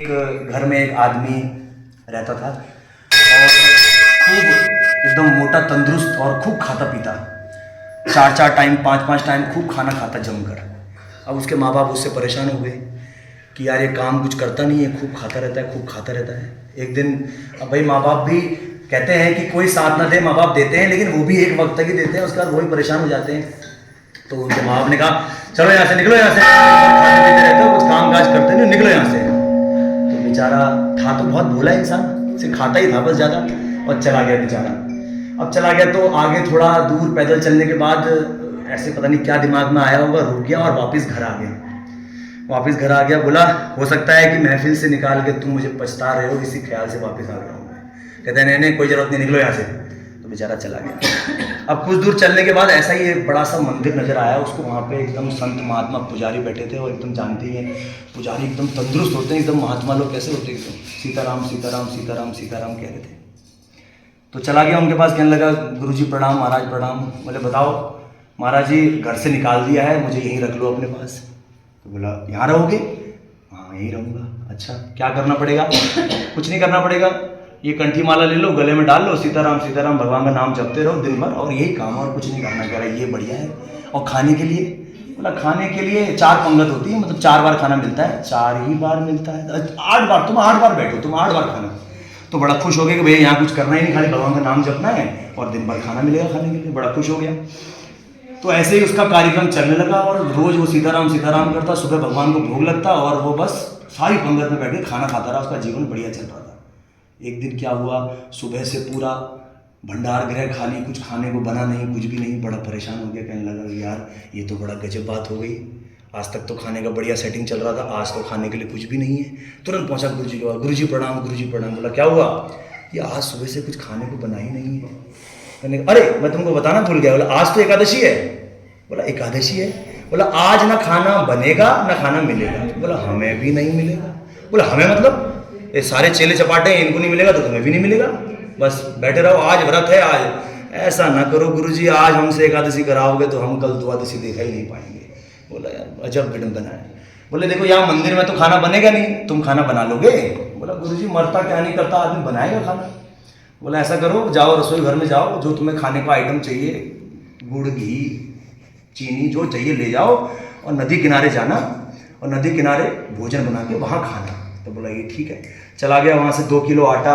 एक घर में एक आदमी रहता था और खूब एकदम मोटा तंदुरुस्त और खूब खाता पीता, 4-4 टाइम 5-5 टाइम खूब खाना खाता जमकर। अब उसके माँ बाप उससे परेशान हो गए कि यार ये काम कुछ करता नहीं है, खूब खाता रहता है, खूब खाता रहता है। एक दिन अब भाई माँ बाप भी कहते हैं कि कोई साथ ना दे, माँ बाप देते हैं लेकिन वो भी एक वक्त तक ही देते हैं, उसके बाद वही परेशान हो जाते हैं। तो उनके माँ बाप ने कहा चलो यहाँ से निकलो, यहाँ से खाते पीते रहते हो, कुछ काम काज करते नहीं, निकलो यहाँ से। तो बेचारा था तो बहुत भोला इंसान, सिर्फ खाता ही था बस ज़्यादा, और चला गया बेचारा। अब चला गया तो आगे थोड़ा दूर पैदल चलने के बाद ऐसे पता नहीं क्या दिमाग में आया होगा, रुक गया और वापस घर आ गया। वापस घर आ गया, बोला हो सकता है कि महफिल से निकाल के तुम मुझे पछता रहे हो, इसी ख्याल से वापस आ गया हूँ। कहते हैं नहीं नहीं कोई ज़रूरत नहीं, निकलो यहाँ से। तो बेचारा चला गया। अब कुछ दूर चलने के बाद ऐसा ही एक बड़ा सा मंदिर नजर आया उसको। वहाँ पे एकदम संत महात्मा पुजारी बैठे थे, और एकदम जानते ही हैं पुजारी एकदम तंदुरुस्त होते हैं, एकदम महात्मा लोग कैसे होते हैं, एकदम सीताराम सीताराम सीताराम सीताराम कह रहे थे। तो चला गया उनके पास, कहने लगा गुरुजी प्रणाम, महाराज प्रणाम। बोले बताओ महाराज जी, घर से निकाल दिया है, मुझे यहीं रख लो अपने पास। तो बोला यहाँ रहोगे? हाँ यहीं रहूँगा। अच्छा क्या करना पड़ेगा? कुछ नहीं करना पड़ेगा, ये कंठी माला ले लो, गले में डाल लो, सीताराम सीताराम भगवान का नाम जपते रहो दिन भर, और यही काम, और कुछ नहीं करना। कह रहा है ये बढ़िया है। और खाने के लिए? बोला खाने के लिए 4 पंगत होती है, मतलब 4 बार खाना मिलता है। 4 ही बार मिलता है? 8 बार, तुम 8 बार बैठो, तुम 8 बार खाना। तो बड़ा खुश हो गया कि भैया यहाँ कुछ करना ही नहीं, खाली भगवान का नाम जपना है और दिन भर खाना मिलेगा खाने के लिए। बड़ा खुश हो गया। तो ऐसे ही उसका कार्यक्रम चलने लगा, और रोज वो सीताराम सीताराम करता, सुबह भगवान को भोग लगता, और वो बस सारी पंगत में बैठ के खाना खाता रहा। उसका जीवन बढ़िया चल रहा था। एक दिन क्या हुआ, सुबह से पूरा भंडार गृह खाली, कुछ खाने को बना नहीं, कुछ भी नहीं। बड़ा परेशान हो गया, कहने लगा यार ये तो बड़ा गजब बात हो गई, आज तक तो खाने का बढ़िया सेटिंग चल रहा था, आज तो खाने के लिए कुछ भी नहीं है। तुरंत पहुंचा गुरुजी के पास, गुरुजी प्रणाम, गुरुजी प्रणाम। बोला क्या हुआ? ये आज सुबह से कुछ खाने को बना ही नहीं है। कहने अरे मैं तुमको बताना भूल गया। बोला आज तो एकादशी है। बोला एकादशी है? बोला आज ना खाना बनेगा ना खाना मिलेगा। बोला हमें भी नहीं मिलेगा। बोला हमें मतलब ये सारे चेले चपाटे हैं, इनको नहीं मिलेगा तो तुम्हें भी नहीं मिलेगा, बस बैठे रहो, आज व्रत है आज। ऐसा ना करो गुरुजी, आज हमसे एकादशी कराओगे तो हम कल द्वादशी देखा ही नहीं पाएंगे। बोला यार अजब विडंबना है। बोले देखो यहाँ मंदिर में तो खाना बनेगा नहीं, तुम खाना बना लोगे? बोला गुरुजी मरता क्या नहीं करता आदमी बनाएगा खाना। बोला ऐसा करो, जाओ रसोई घर में जाओ, जो तुम्हें खाने का आइटम चाहिए, गुड़ घी चीनी जो चाहिए ले जाओ, और नदी किनारे जाना, और नदी किनारे भोजन बना के वहाँ खाना। तो बोला ये ठीक है। चला गया, वहाँ से 2 किलो आटा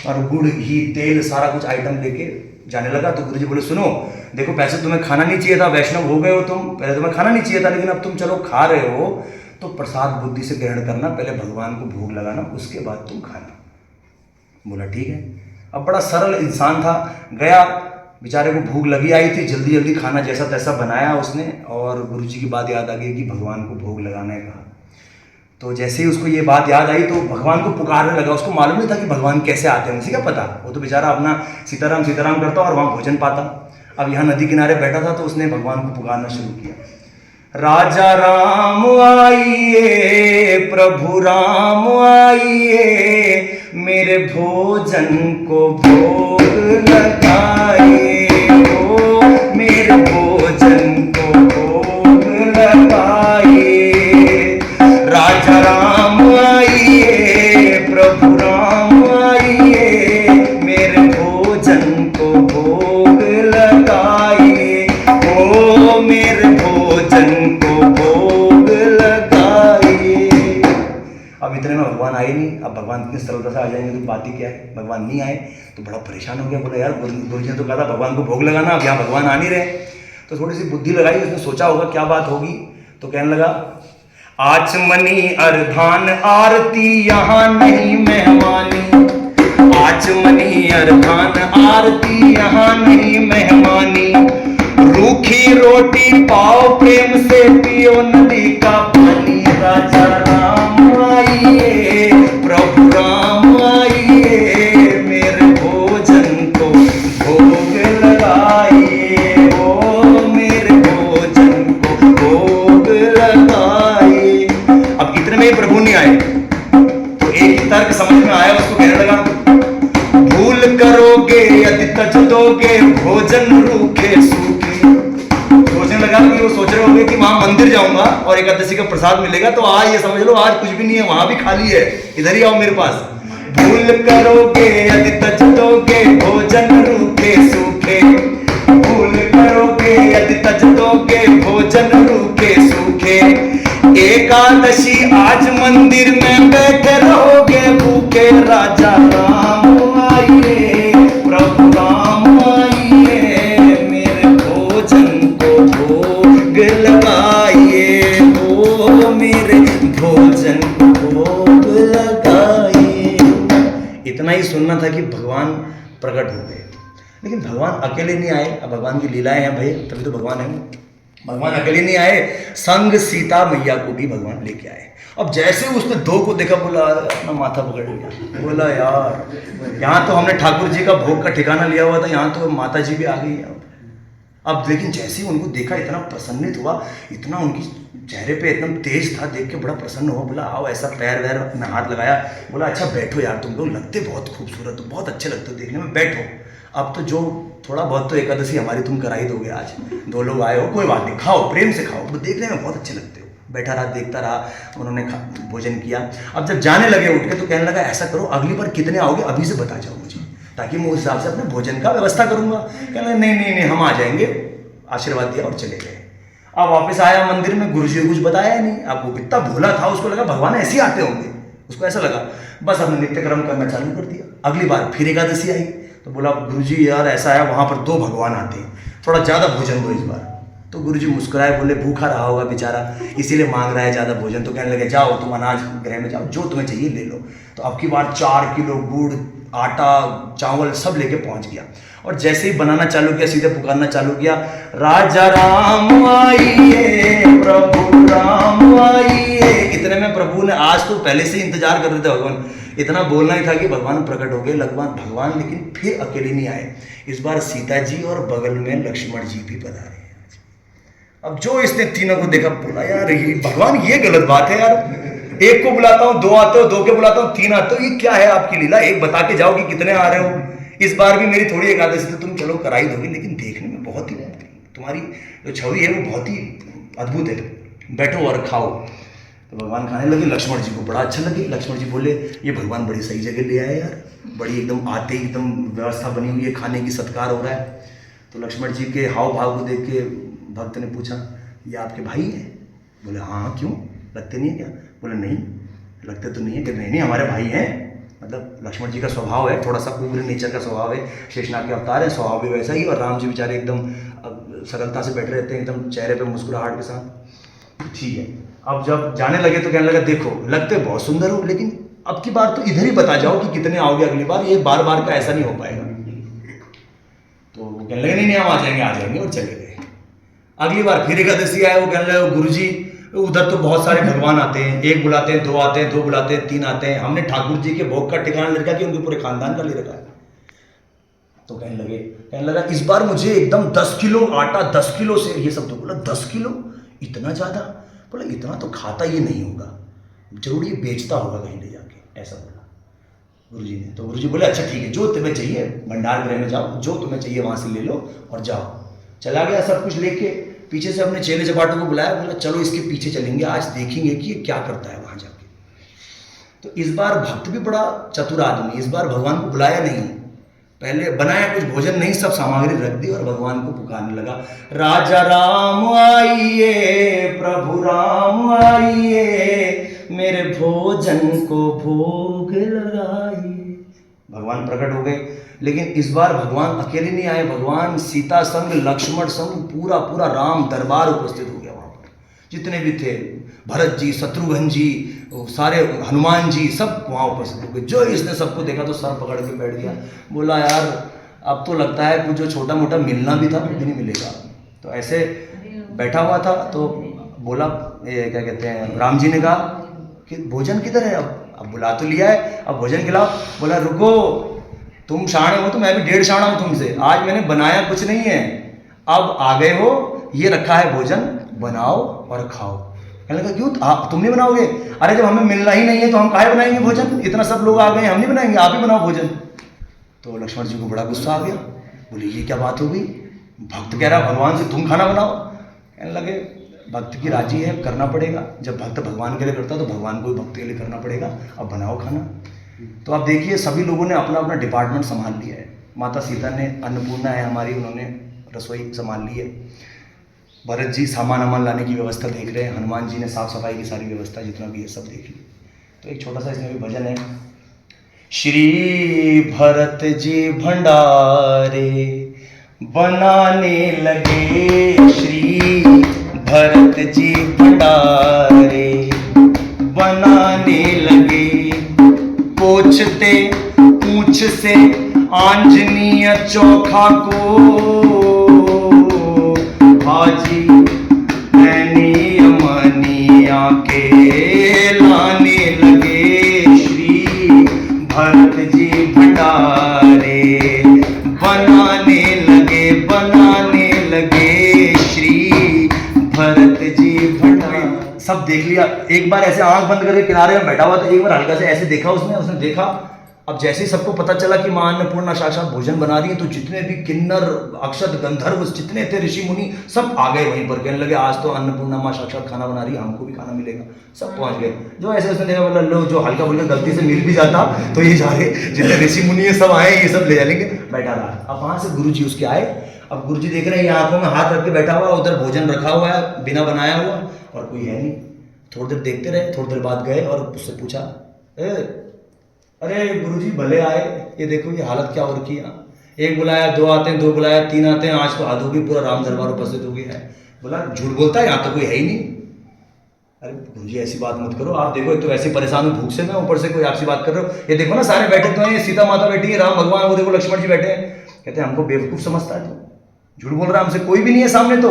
और गुड़ घी तेल सारा कुछ आइटम लेके जाने लगा। तो गुरुजी बोले सुनो देखो, पैसे तुम्हें खाना नहीं चाहिए था, वैष्णव हो गए हो तुम, पहले तुम्हें खाना नहीं चाहिए था, लेकिन अब तुम चलो खा रहे हो तो प्रसाद बुद्धि से ग्रहण करना, पहले भगवान को भोग लगाना, उसके बाद तुम खाना। बोला ठीक है। अब बड़ा सरल इंसान था, गया, बेचारे को भूख लगी आई थी, जल्दी जल्दी खाना जैसा तैसा बनाया उसने, और गुरुजी की बात याद आ गई कि भगवान को भोग लगाना है कहा। तो जैसे ही उसको ये बात याद आई तो भगवान को पुकारने लगा। उसको मालूम नहीं था कि भगवान कैसे आते हैं, उसे क्या पता, वो तो बेचारा अपना सीताराम सीताराम करता और वहाँ भोजन पाता। अब यहाँ नदी किनारे बैठा था तो उसने भगवान को पुकारना शुरू किया। राजा राम आइए, प्रभु राम आइए, मेरे भोजन को भोग लगाइए, ओ मेरे भोजन को भोग लगाइए। राजा राम आइए, प्रभु राम आइए, मेरे भोजन को भोग लगाइए, ओ मेरे भोजन को भोग लगाइए। अब इतने में भगवान आए नहीं। अब भगवान इतनी सरलता से आ जाएंगे तो बात ही क्या है। भगवान नहीं आए तो बड़ा परेशान हो गया। बोला यार गुरुजी ने तो कहा था भगवान को भोग लगाना, अब यहाँ भगवान आ नहीं रहे। तो थोड़ी सी बुद्धि लगाई, उसने सोचा होगा क्या बात होगी। तो कहने लगा आचमनी अर्धान आरती यहाँ नहीं मेहमानी, आचमनी अर्धान आरती यहाँ नहीं मेहमानी, रूखी रोटी पाओ प्रेम से पियो नदी का पानी। राजा राम आइए, प्रभु राम आइए, मेरे भोजन को भोग लगाइए, ओ मेरे भोजन को भोग लगाइए। अब इतने में प्रभु नहीं आए तो एक ही तर्क समझ में आया उसको। कहने लगा भूल करोगे यदि तज दोगे, भोजन रूखे सूखे। सोचने लगा कि लोग सोच रहे होंगे कि वहां मंदिर जाऊंगा और एकादशी का प्रसाद मिलेगा, तो आज ये समझ लो आज कुछ भी नहीं है, वहां भी खाली है, इधर ही आओ मेरे पास। भूल करोगे यदि तज दोगे भोजन रूखे सूखे, भूल करोगे यदि तज दोगे भोजन रूखे सूखे, एकादशी आज मंदिर में बैठे रहोगे भूखे, राजा राम आइए प्रभु राम आइए, मेरे भोजन को भोग लगाइए, ओ मेरे भोजन को भोग लगाइए। इतना ही सुनना था कि भगवान प्रकट हो गए। लेकिन भगवान अकेले नहीं आए, अब भगवान की लीलाएं हैं भाई, तभी तो भगवान है। भगवान अकेले नहीं आए, संग सीता मैया को भी भगवान लेके आए। अब जैसे उसने दो को देखा, बोला अपना माथा पकड़ लिया, बोला यार यहाँ तो हमने ठाकुर जी का भोग का ठिकाना लिया हुआ था, यहाँ तो माता जी भी आ गई है। अब लेकिन जैसे ही उनको देखा इतना प्रसन्नित हुआ, इतना उनकी चेहरे पे एकदम तेज था, देख के बड़ा प्रसन्न हुआ। बोला आओ, ऐसा पैर वैर में हाथ लगाया, बोला अच्छा बैठो यार, तुम लोग लगते बहुत खूबसूरत हो, बहुत अच्छे लगते हो देखने में, बैठो। अब तो जो थोड़ा बहुत तो एकादशी हमारी तुम करा ही दोगे, आज दो लोग आए हो, कोई बात नहीं, खाओ प्रेम से खाओ, देखने में बहुत अच्छे लगते हो। बैठा रहा, देखता रहा, उन्होंने भोजन किया। अब जब जाने लगे उठ के, तो कहने लगा ऐसा करो अगली बार कितने आओगे अभी से बता जाओ मुझे, ताकि मैं उस हिसाब से अपने भोजन का व्यवस्था करूंगा। कहने लगा नहीं हम आ जाएंगे, आशीर्वाद दिया और चले गए। अब वापस आया मंदिर में, गुरुजी को कुछ बताया नहीं। अब वो इतना भोला था, उसको लगा भगवान ऐसे ही आते होंगे, उसको ऐसा लगा, बस हमने नित्य कर्म करना चालू कर दिया। अगली बार फिर एकादशी आई तो बोला गुरुजी यार ऐसा है, वहां पर दो भगवान आते हैं, थोड़ा ज्यादा भोजन दो इस बार। तो गुरुजी मुस्कुराए, बोले भूखा रहा होगा बेचारा, इसीलिए मांग रहा है ज्यादा भोजन। तो कहने लगे जाओ तुम अनाज गृह में जाओ, जो तुम्हें चाहिए ले लो। तो अब की बार 4 किलो गुड़, आटा, चावल सब लेके पहुंच गया। और जैसे ही बनाना चालू किया, सीधे पुकारना चालू किया, राजा राम आइए प्रभु राम आइए। इतने में प्रभु ने, आज तो पहले से इंतजार कर रहे थे भगवान, इतना बोलना ही था कि भगवान प्रकट हो गए भगवान। लेकिन फिर अकेले नहीं आए, इस बार सीता जी और बगल में लक्ष्मण जी भी पधारे। अब जो इसने तीनों को देखा, बोला यार ये भगवान ये गलत बात है यार, एक को बुलाता हूँ 2 आते हो, 2 के बुलाता हूँ 3 आते हो, ये क्या है आपकी लीला, एक बता के जाओ कि कितने आ रहे हो। इस बार भी मेरी थोड़ी एकादशी तो तुम चलो कराई दोगे, लेकिन देखने में बहुत ही तुम्हारी जो छवि है वो बहुत ही अद्भुत है, बैठो और खाओ। तो भगवान खाने लगे, लक्ष्मण जी को बड़ा अच्छा लगे। लक्ष्मण जी बोले ये भगवान बड़ी सही जगह ले आए यार, बड़ी एकदम आते ही एकदम व्यवस्था बनी हुई है, खाने की सत्कार हो रहा है। तो लक्ष्मण जी के हाव भाव को देख के भक्त ने पूछा ये आपके भाई हैं? बोले हाँ क्यों, लगते नहीं है क्या? बोले नहीं लगते तो नहीं है। कि नहीं हमारे भाई हैं, मतलब लक्ष्मण जी का स्वभाव है, थोड़ा सा उग्र नेचर का स्वभाव है, शेषनाग के अवतार है, स्वभाव भी वैसा ही। और राम जी बेचारे एकदम सरलता से बैठे रहते हैं, एकदम चेहरे पे मुस्कुराहट के साथ। ठीक है, अब जब जाने लगे तो कहने लगा देखो लगते बहुत सुंदर हो, लेकिन अब की बार तो इधर ही बता जाओ कि कितने आओगे अगली बार, ये बार बार का ऐसा नहीं हो पाएगा। तो वो कहने लगे नहीं हम आ जाएंगे, और चले गए। अगली बार फिर एकादशी आए, वो कहने लगे गुरुजी उधर तो बहुत सारे भगवान आते हैं, एक बुलाते हैं, 2 आते हैं, 2 बुलाते हैं, 3 आते हैं, हमने ठाकुर जी के भोग का ठिकाना ले रखा कि उनके पूरे खानदान का ले रखा है। तो कहने लगा इस बार मुझे एकदम 10 किलो आटा, 10 किलो से ये सब। तो बोला 10 किलो इतना ज्यादा? बोला इतना तो खाता ये नहीं होगा, जरूर ये बेचता होगा कहीं ले जाके, ऐसा बोला गुरुजी ने। तो गुरुजी बोले अच्छा ठीक है, जो तुम्हें चाहिए भंडार गृह में जाओ, जो तुम्हें चाहिए वहां से ले लो और जाओ। चला गया सब कुछ लेके, पीछे से अपने चेले चपाटों को बुलाया, बोला चलो इसके पीछे चलेंगे, आज देखेंगे कि ये क्या करता है वहां जाके। तो इस बार भक्त भी बड़ा चतुर आदमी, इस बार भगवान को बुलाया नहीं, पहले बनाया कुछ भोजन नहीं, सब सामग्री रख दी और भगवान को पुकारने लगा, राजा राम आइए प्रभु राम आइए, मेरे भोजन को भोग लगाइए। भगवान प्रकट हो गए। लेकिन इस बार भगवान अकेले नहीं आए, भगवान सीता संग, लक्ष्मण संग, पूरा राम दरबार उपस्थित हो गया। वहां पर जितने भी थे, भरत जी, शत्रुघ्न जी, सारे हनुमान जी, सब वहां उपस्थित हो गए। जो इसने सबको देखा तो सर पकड़ के बैठ गया, बोला यार अब तो लगता है कुछ जो छोटा मोटा मिलना भी था वो भी नहीं मिलेगा। तो ऐसे बैठा हुआ था, तो बोला ये क्या कहते हैं, राम जी ने कहा कि भोजन किधर है? अब बुला तो लिया है, अब भोजन खिलाओ। बोला रुको, तुम शाणे हो तो मैं भी 1.5 शाणा हूं तुमसे, आज मैंने बनाया कुछ नहीं है, अब आ गए हो, ये रखा है भोजन, बनाओ और खाओ। कहने लगा क्यों तुम नहीं बनाओगे? अरे जब हमें मिलना ही नहीं है तो हम काहे बनाएंगे भोजन, इतना सब लोग आ गए, हम नहीं बनाएंगे, आप ही बनाओ भोजन। तो लक्ष्मण जी को बड़ा गुस्सा आ गया, बोले ये क्या बात हो गई, भक्त कह रहा भगवान से तुम खाना बनाओ। कहने लगे भक्त की राजी है, करना पड़ेगा। जब भक्त भगवान के लिए करता है तो भगवान को भी भक्त के लिए करना पड़ेगा। अब बनाओ खाना। तो आप देखिए सभी लोगों ने अपना अपना डिपार्टमेंट संभाल लिया है। माता सीता ने, अन्नपूर्णा है हमारी, उन्होंने रसोई संभाल ली है। भरत जी सामान वामान लाने की व्यवस्था देख रहे हैं। हनुमान जी ने साफ सफाई की सारी व्यवस्था जितना भी है सब देख ली। तो एक छोटा सा इसमें भी भजन है। श्री भरत जी भंडारे बनाने लगे, श्री भरत जी भंडारे बनाने लगे। पोछते पूछ से आंजनीय चोखा को, हाजी ऐनी अमनिया के लाने लगे। श्री भरत जी भंडारे बनाने लगे, श्री भरत जी भंडारे। सब देख लिया। एक बार ऐसे आंख बंद करके किनारे में बैठा हुआ तो एक बार हल्का से ऐसे देखा उसने देखा। अब जैसे ही सबको पता चला कि मां अन्नपूर्णा साक्षात भोजन बना रही है तो जितने भी किन्नर अक्षत गंधर्व जितने थे ऋषि मुनि सब आ गए वहीं पर। कहने लगे आज तो अन्नपूर्णा मां साक्षात खाना बना रही है, हमको भी खाना मिलेगा। सब पहुंच गए। जो ऐसे उसने देखा बोला लो जो हल्का फुल्का गलती से मिल भी जाता तो ये जा रहे जितने ऋषि मुनि है सब आए, ये सब ले जाएंगे। बैठा रहा। अब वहां से गुरु जी उसके आए। अब गुरु जी देख रहे हैं ये आंखों में हाथ रख के बैठा हुआ, उधर भोजन रखा हुआ है बिना बनाया हुआ और कोई है नहीं। थोड़ी देर देखते रहे, थोड़ी देर बाद गए और उससे पूछा अरे गुरुजी भले आए, ये देखो ये हालत क्या हो रखी है। एक बुलाया, दो आते हैं, दो बुलाया, तीन आते हैं, आज तो हद होगी, पूरा राम दरबार उपस्थित हो गया है। बोला झूठ बोलता है, यहाँ तो कोई है ही नहीं। अरे गुरुजी ऐसी बात मत करो, आप देखो एक तो ऐसे परेशान हूँ भूख से मैं, ऊपर से कोई आपसी बात कर रहे हो। ये देखो ना सारे बैठे तो हैं, सीता माता बैठी है, राम भगवान, वो देखो लक्ष्मण जी बैठे हैं। कहते हैं हमको बेवकूफ़ समझता है तो झूठ बोल रहा है, हमसे कोई भी नहीं है सामने। तो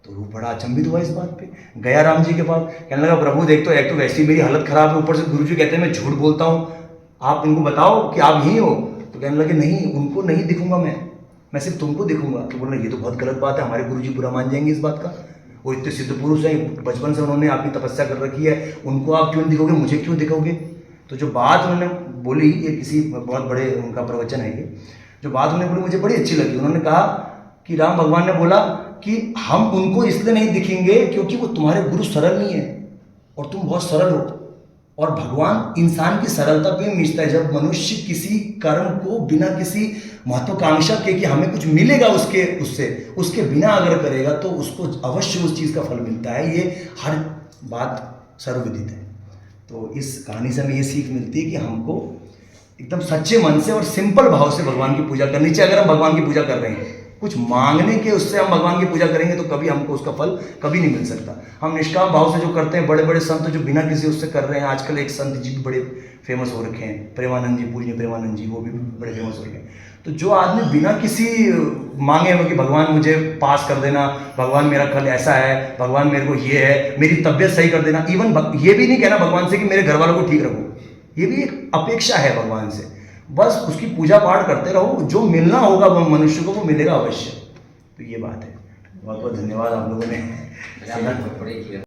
वो बड़ा अचंभित हुआ इस बात पे। गया राम जी के पास, कहने लगा प्रभु देख तो एक तो वैसी मेरी हालत खराब है, ऊपर से गुरुजी कहते हैं मैं झूठ बोलता हूँ, आप इनको बताओ कि आप यहीं हो। तो कहने लगे नहीं, उनको नहीं दिखूंगा मैं सिर्फ तुमको दिखूंगा। तो बोल रहे ये तो बहुत गलत बात है, हमारे गुरुजी बुरा मान जाएंगे इस बात का। वो इतने सिद्ध पुरुष हैं, बचपन से उन्होंने आपकी तपस्या कर रखी है, उनको आप क्यों दिखोगे, मुझे क्यों दिखोगे। तो जो बात उन्होंने बोली, ये किसी बहुत बड़े उनका प्रवचन है ये, जो बात उन्होंने बोली मुझे बड़ी अच्छी लगी। उन्होंने कहा कि राम भगवान ने बोला कि हम उनको इसलिए नहीं दिखेंगे क्योंकि वो तुम्हारे गुरु सरल नहीं है और तुम बहुत सरल हो। और भगवान इंसान की सरलता पे मिलता है। जब मनुष्य किसी कर्म को बिना किसी महत्वाकांक्षा के कि हमें कुछ मिलेगा उसके बिना अगर करेगा तो उसको अवश्य उस चीज़ का फल मिलता है। ये हर बात सर्वविदित है। तो इस कहानी से हमें ये सीख मिलती है कि हमको एकदम सच्चे मन से और सिंपल भाव से भगवान की पूजा करनी चाहिए। अगर हम भगवान की पूजा कर रहे हैं, कुछ मांगने के उससे हम भगवान की पूजा करेंगे तो कभी हमको उसका फल कभी नहीं मिल सकता। हम निष्काम भाव से जो करते हैं, बड़े बड़े संत जो बिना किसी उससे कर रहे हैं, आजकल एक संत जी भी बड़े फेमस हो रखे हैं, प्रेमानंद जी, पूज्य प्रेमानंद जी, वो भी बड़े फेमस हो रखे हैं। तो जो आदमी बिना किसी मांगे हो कि भगवान मुझे पास कर देना, भगवान मेरा कल ऐसा है, भगवान मेरे को ये है, मेरी तबीयत सही कर देना, इवन ये भी नहीं कहना भगवान से कि मेरे घर वालों को ठीक रखो, ये भी एक अपेक्षा है भगवान से। बस उसकी पूजा पाठ करते रहो, जो मिलना होगा वो मनुष्य को वो मिलेगा अवश्य। तो ये बात है। बहुत बहुत धन्यवाद आप लोगों ने।